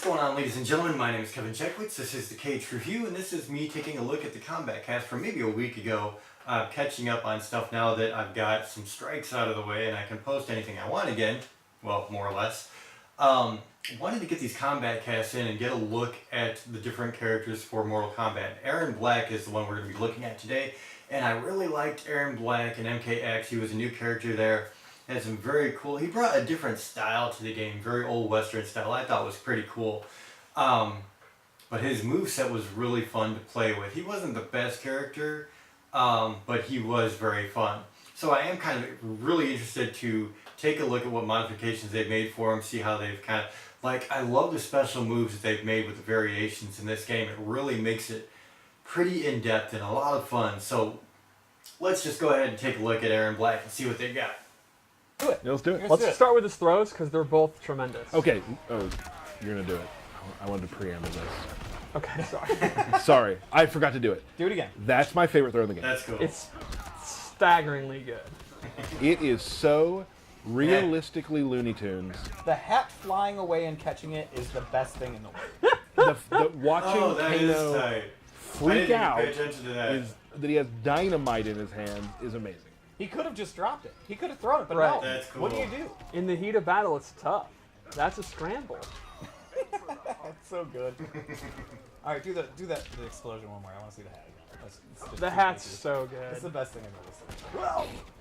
going on, ladies and gentlemen? My name is Kevin Checkwitz. This is the Kaged Review, and this is me taking a look at the Kombat Kast from maybe a week ago. Catching up on stuff now that I've got some strikes out of the way and I can post anything I want again. Well, more or less. Wanted to get these Kombat Kasts in and get a look at the different characters for Mortal Kombat. Erron Black is the one we're going to be looking at today, and I really liked Erron Black and MKX. He was a new character there. Had some very cool, he brought a different style to the game, very old Western style. I thought was pretty cool. But his moveset was really fun to play with. He wasn't the best character, but he was very fun. So I am kind of really interested to take a look at what modifications they've made for him, see how they've kind of, like, I love the special moves that they've made with the variations in this game. It really makes it pretty in-depth and a lot of fun. So let's just go ahead and take a look at Erron Black and see what they got. Do it. Yeah, let's do it. Let's start with his throws because they're both tremendous. Okay. Oh, you're gonna do it. I wanted to preamble this. Okay, sorry. Sorry, I forgot to do it. Do it again. That's my favorite throw in the game. That's cool. It's staggeringly good. It is so realistically Looney Tunes. The hat flying away and catching it is the best thing in the world. Watching that is Kano tight. I freak didn't even out pay attention to that. is that he has dynamite in his hand is amazing. He could have just dropped it. He could have thrown it, but Right. no. That's cool. What do you do? In the heat of battle, it's tough. That's a scramble. That's so good. All right, do the explosion one more. I want to see the hat again. It's just The too hat's crazy. so It's the good. best thing I've ever seen.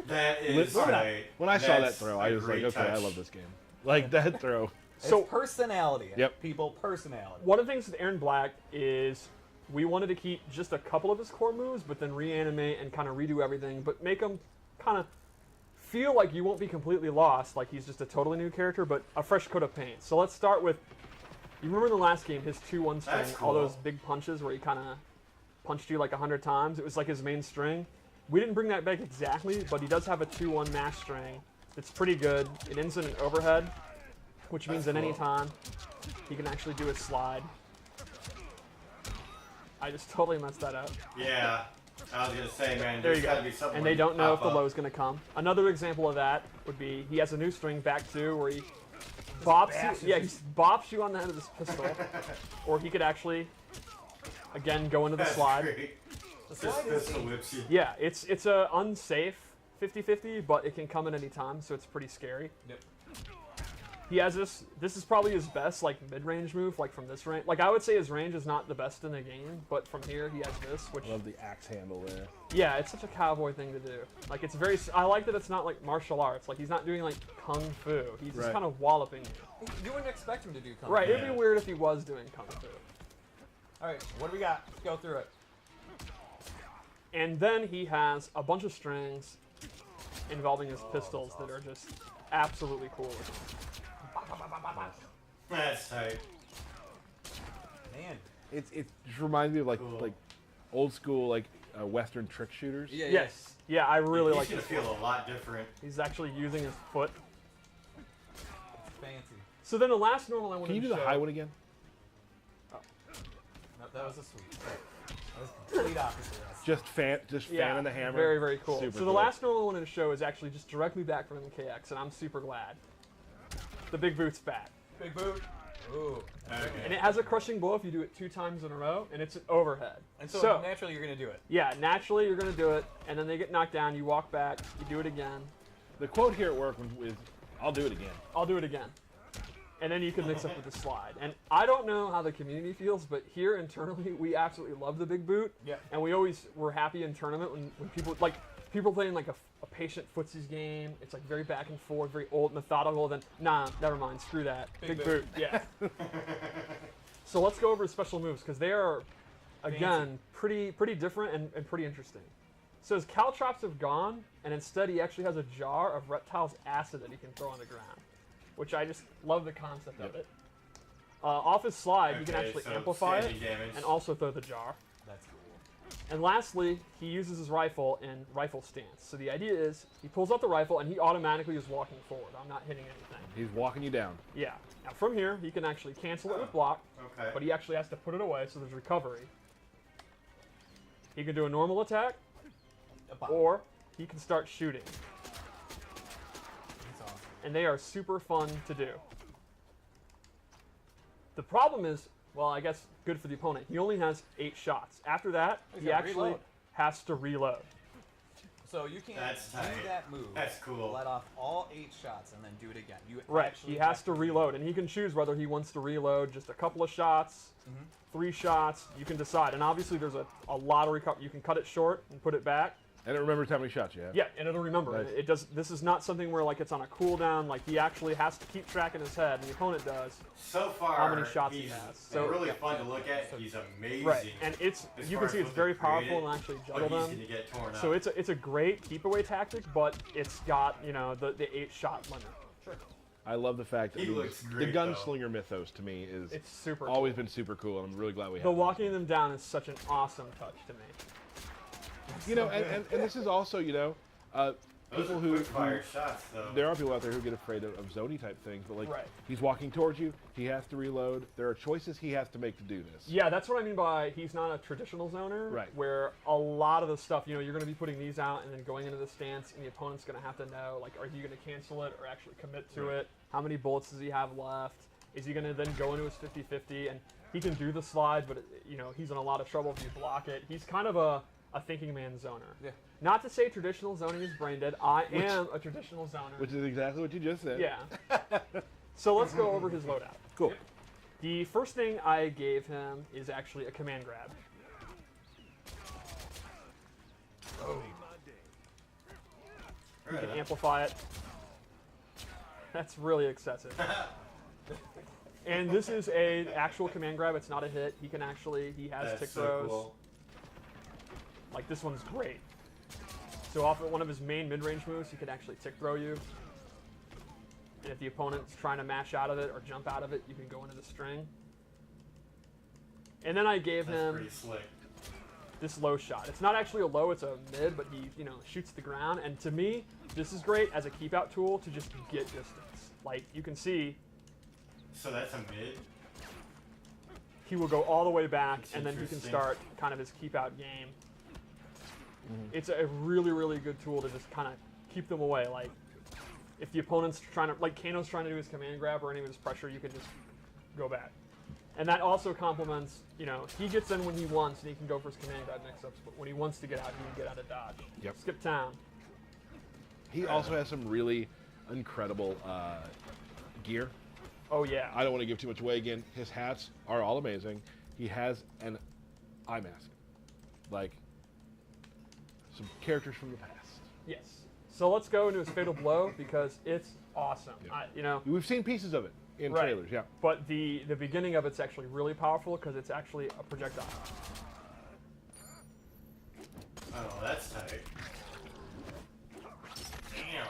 That is When tight. I saw that That's throw, a I was like, great okay, I touch. love this game. Like that throw. So- It's personality. Yep. People, personality. One of the things with Erron Black is we wanted to keep just a couple of his core moves, but then reanimate and kind of redo everything, but make him kind of feel like you won't be completely lost, like he's just a totally new character, but a fresh coat of paint. So let's start with, you remember in the last game, his 2-1 string, That's all cool. those big punches where he kind of punched you like 100 times. It was like his main string. We didn't bring that back exactly, but he does have a 2-1 mash string. It's pretty good. It ends in an overhead, which means That's at any cool. time he can actually do a slide. I just totally messed that up. Yeah. I was going to say, man, There there's you got go. to be something And where they don't know if pop the up. low is going to come. Another example of that would be he has a new string back two where he bops you. Yeah, he bops you on the head of this pistol. Or he could actually, again, go into the That's slide. great. Just slide is pistol whips you. Yeah, it's a unsafe 50-50, but it can come at any time, so it's pretty scary. Yep. He has this. This is probably his best like mid-range move, like from this range. Like I would say his range is not the best in the game, but from here he has this, which I love the axe handle there. yeah, it's such a cowboy thing to do. Like it's very. I like that it's not like martial arts. Like he's not doing like kung fu. He's just Right. kind of walloping you. You wouldn't expect him to do kung Right. fu. It'd be weird if he was doing kung fu. All right, what do we got? Let's go through it. And then he has a bunch of strings involving his pistols that are just absolutely cool looking. That's tight. Man. It just reminds me of Cool. like old school like Western trick shooters. Yeah. Yes. Yeah, I really like He's this. going to feel a lot different. He's actually using his foot. Fancy. So then the last normal I wanted Can you to do the show. high one again? No, that was a sweep. That was complete opposite of us. Just fanning the hammer. Very, very cool. Super So the cool. last normal I wanted to show is actually just directly back from MKX, and I'm super glad. The big boot's back. Big boot. Ooh. Okay. And it has a crushing blow if you do it 2 times in a row, and it's an overhead. And so naturally you're going to do it. Yeah, naturally you're going to do it, and then they get knocked down, you walk back, you do it again. The quote here at work is, "I'll do it again." I'll do it again. And then you can mix up with the slide. And I don't know how the community feels, but here internally, we absolutely love the big boot. Yeah. And we always were happy in tournament when people, like, people playing like a patient footsies game. It's like very back and forth, very old, methodical. Then, nah, never mind, screw that. Big Big boot. boot, yeah. So let's go over his special moves, because they are, again, pretty different and pretty interesting. So his caltrops have gone, and instead he actually has a jar of Reptile's acid that he can throw on the ground, which I just love the concept of it. Off his slide, you can Okay, actually so amplify it standing damage. and also throw the jar. That's cool. And lastly, he uses his rifle in rifle stance. So the idea is he pulls out the rifle and he automatically is walking forward. I'm not hitting anything. He's walking you down. Yeah. Now from here, he can actually cancel it with block, Okay. but he actually has to put it away, so there's recovery. He can do a normal attack, or he can start shooting. That's awesome. And they are super fun to do. The problem is, well, I guess good for the opponent. He only has 8 shots. After that, He's he gotta actually reload. has to reload. So you can't That's do tight. that move. That's cool. Let off all 8 shots and then do it again. You Right, actually he has have to reload, and he can choose whether he wants to reload just a couple of shots, 3 shots, you can decide. And obviously there's a lot of recovery. You can cut it short and put it back. And it remembers how many shots you have. Yeah, and it'll remember. Nice. It does. This is not something where like it's on a cooldown. Like he actually has to keep track in his head, and the opponent does. So far, How many shots he he's has. so So- really fun to look at. He's amazing. Right, and it's as you far can see as it's what very they've created, powerful and actually but juggle he's them. gonna get torn So up. it's a great keep away tactic, but it's got the 8 shot limit. Sure. I love the fact that He looks the great, gunslinger mythos to me is It's super. always cool. been super cool, and I'm really glad we have The it. walking them down is such an awesome touch to me. You know, and this is also, you know, Those people are who quick fire shots, though. there are people out there who get afraid of zony type things, but like Right. he's walking towards you, he has to reload. There are choices he has to make to do this. Yeah, that's what I mean by he's not a traditional zoner. Right. Where a lot of the stuff, you're going to be putting these out and then going into the stance, and the opponent's going to have to know, like, are you going to cancel it or actually commit to it? How many bullets does he have left? Is he going to then go into his 50-50? And he can do the slide, but, he's in a lot of trouble if you block it. He's kind of a thinking man zoner. Yeah. Not to say traditional zoning is brain dead. I am a traditional zoner. Which is exactly what you just said. Yeah. So let's go over his loadout. Cool. The first thing I gave him is actually a command grab. You Right can on. amplify it. That's really excessive. And this is a actual command grab. It's not a hit. He has That's tick so throws. cool. Like this one's great. So off of one of his main mid-range moves, he can actually tick throw you. And if the opponent's trying to mash out of it or jump out of it, you can go into the string. And then I gave That's him pretty slick. this low shot. It's not actually a low, it's a mid, but he, shoots the ground. And to me, this is great as a keep out tool to just get distance. Like you can see, So that's a mid. he will go all the way back, That's and then he can interesting. start kind of his keep out game. It's a really, really good tool to just kind of keep them away. Like if the opponent's trying to, like Kano's trying to do his command grab or any of his pressure, you can just go back. And that also complements, he gets in when he wants, and he can go for his command grab next up. But when he wants to get out, he can get out of dodge. Yep. Skip town. He also has some really incredible gear. Oh yeah. I don't want to give too much away again. His hats are all amazing. He has an eye mask. Like some characters from the past. Yes. So let's go into his fatal blow because it's awesome. Yeah. We've seen pieces of it in Right. trailers, yeah. But the beginning of it's actually really powerful because it's actually a projectile. Oh, that's tight. Damn.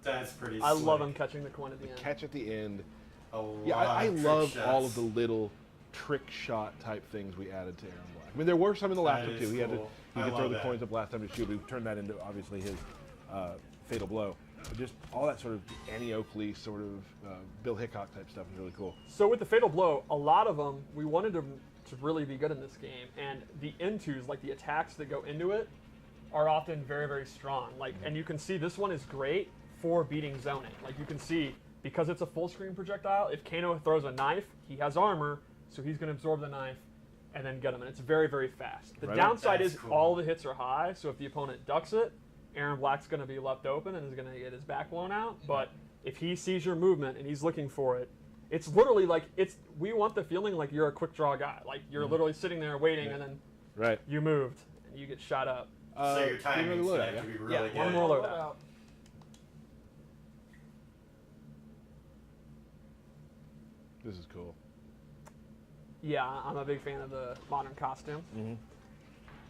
That's pretty I love slick. him catching the coin at the end. Catch at the end. A lot Yeah, I of trick love all of shots. the little trick shot type things we added to Erron Black. I mean, there were some in the last That one too. is He had to, cool. he I could throw love the that. coins up last time to shoot. We turned that into obviously his fatal blow. But just all that sort of Annie Oakley sort of Bill Hickok type stuff is really cool. So with the fatal blow, a lot of them we wanted to really be good in this game, and the intos, like the attacks that go into it, are often very, very strong. Like, and you can see this one is great for beating zoning. Like you can see, because it's a full screen projectile, if Kano throws a knife, he has armor, so he's going to absorb the knife and then get him, and it's very, very fast. The Right on. downside That's is cool. all the hits are high, so if the opponent ducks it, Erron Black's going to be left open and is going to get his back blown out. But if he sees your movement and he's looking for it, it's literally like we want the feeling like you're a quick draw guy. Like you're literally sitting there waiting, and then Right. you moved and you get shot up. So your give me timing's the gonna loadout, have to yeah? be really Yeah, good. one more loadout. This is cool. Yeah, I'm a big fan of the modern costume,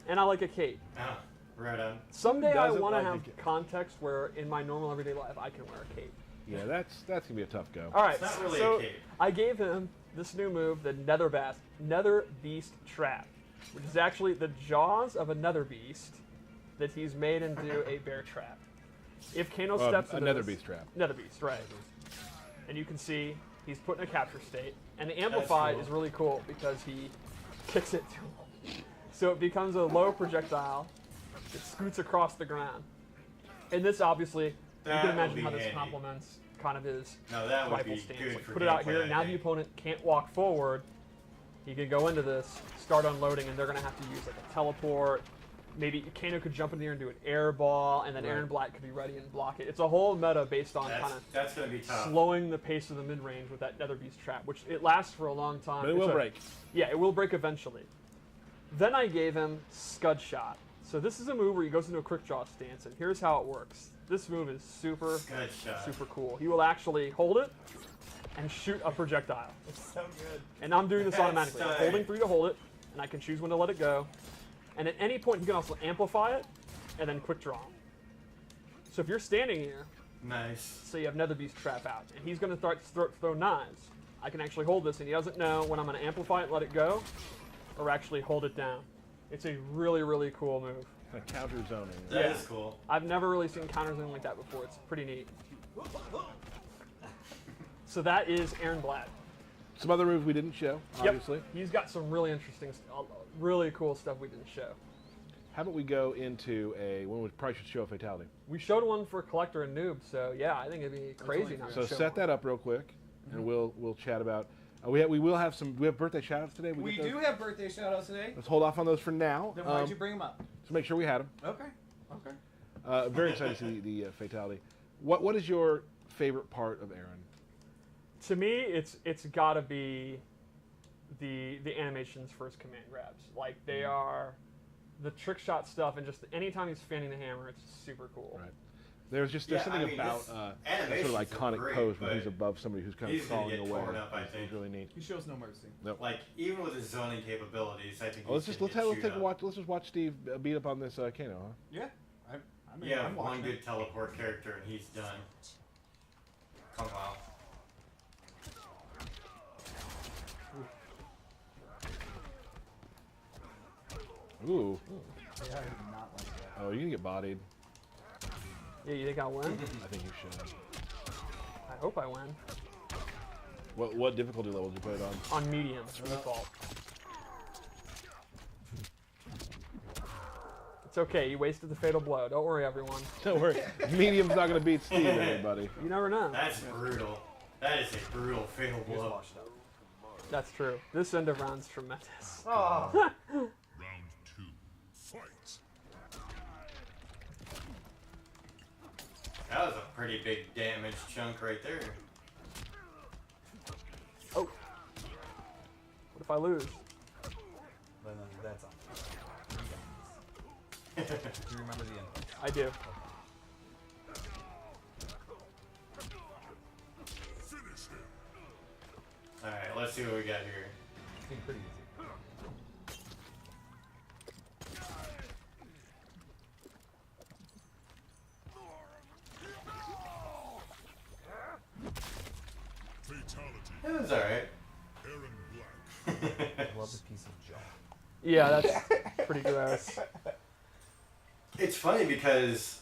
and I like a cape. Ah, right on. Someday I doesn't want to like a have cape? context where in my normal everyday life I can wear a cape. Yeah, that's gonna be a tough go. All right, It's not really so a cape. I gave him this new move, the Nether Beast Trap, which is actually the jaws of a Nether Beast that he's made into a bear trap. If Kano steps into Another this- beast trap. Nether Beast, right? And you can see he's put in a capture state, and the amplify cool. is really cool because he kicks it too low, so it becomes a low projectile. It scoots across the ground, and this obviously That you can will imagine be how this handy. complements kind of his No, that would rifle be stance. good Like, for put it out gameplay, here. I Now the think. opponent can't walk forward. He could go into this, start unloading, and they're going to have to use like a teleport. Maybe Kano could jump in here and do an air ball, and then Erron Black could be ready and block it. It's a whole meta based on kind of That's going to be tough. slowing the pace of the mid-range with that Nether Beast trap, which it lasts for a long time. But it It's will a- break. Yeah, it will break eventually. Then I gave him Scud Shot. So this is a move where he goes into a quick draw stance, and here's how it works. This move is super cool. He will actually hold it and shoot a projectile. It's so good. And I'm doing this That's automatically. I'm tight. holding 3 to hold it, and I can choose when to let it go. And at any point, he can also amplify it and then quick draw. So if you're standing here, Nice. say you have Nether Beast trap out, and he's going to throw knives, I can actually hold this, and he doesn't know when I'm going to amplify it and let it go, or actually hold it down. It's a really, really cool move. Counter zoning. That Yeah. is cool. I've never really seen counters anything like that before. It's pretty neat. So that is Erron Black. Some other moves we didn't show, obviously. Yep. He's got some really interesting, really cool stuff we didn't show. How about we go into one we probably should show a fatality. We showed one for Collector and Noob, so yeah, I think it'd be crazy not So to show set one. that up real quick, and we'll chat about. We will have some. We have birthday shout-outs today. We get those? do have birthday shout-outs today. Let's hold off on those for now. Then why'd you bring them up? To make sure we had them. Okay. Okay. Very excited to see the fatality. What is your favorite part of Erron? To me, it's got to be the animations first command grabs. Like they are the trick shot stuff, and just anytime he's fanning the hammer, it's super cool. Right. There's Yeah, something I mean, about this that sort animations of are iconic great, pose when but he's above somebody who's kind he's of gonna crawling get away. torn up, I It's think. really neat. He shows no mercy. Like even with his zoning capabilities, I think. Let's just take a watch. Let's just watch Steve beat up on this Kano, huh? Yeah. I mean, Yeah, I'm one watching good it. teleport character and he's done. Come on. Ooh. Yeah, I did not like that. Oh, you're gonna get bodied. Yeah, you think I'll win? I think you should. I hope I win. What difficulty level did you put it on? On medium, default. It's okay, you wasted the fatal blow. Don't worry, everyone. Don't worry. Medium's not gonna beat Steve, everybody. You never know. That's brutal. That is a brutal fatal Here's blow. washed up. That's true. This end of round's tremendous. Oh. Round 2. Fight. That was a pretty big damage chunk right there. Oh. What if I lose? Then that's on. Do you remember the end? I do. Finish him. Alright, let's see what we got here. It's been pretty easy. Fatality. It was alright. Erron Black. I love this piece of jaw. Yeah, that's pretty gross. It's funny because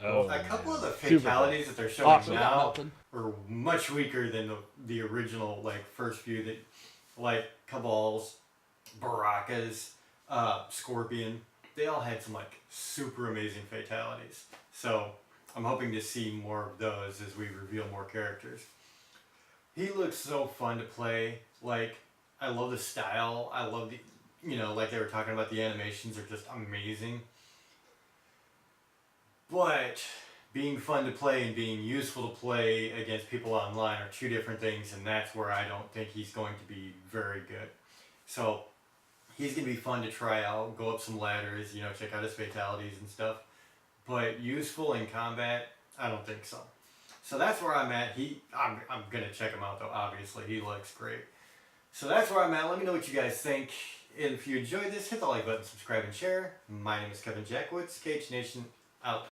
Oh. a couple of the Super fatalities that they're showing Awesome. now were much weaker than the original first few that Cabals, Barakas, Scorpion. They all had some super amazing fatalities. So I'm hoping to see more of those as we reveal more characters. He looks so fun to play. I love the style. I love the like they were talking about, the animations are just amazing. But being fun to play and being useful to play against people online are two different things, and that's where I don't think he's going to be very good. So he's going to be fun to try out, go up some ladders, check out his fatalities and stuff. But useful in combat, I don't think so. So that's where I'm at. I'm going to check him out though, obviously. He looks great. So that's where I'm at. Let me know what you guys think. If you enjoyed this, hit the like button, subscribe, and share. My name is Kevin Jackwoods, Kaged Nation, out.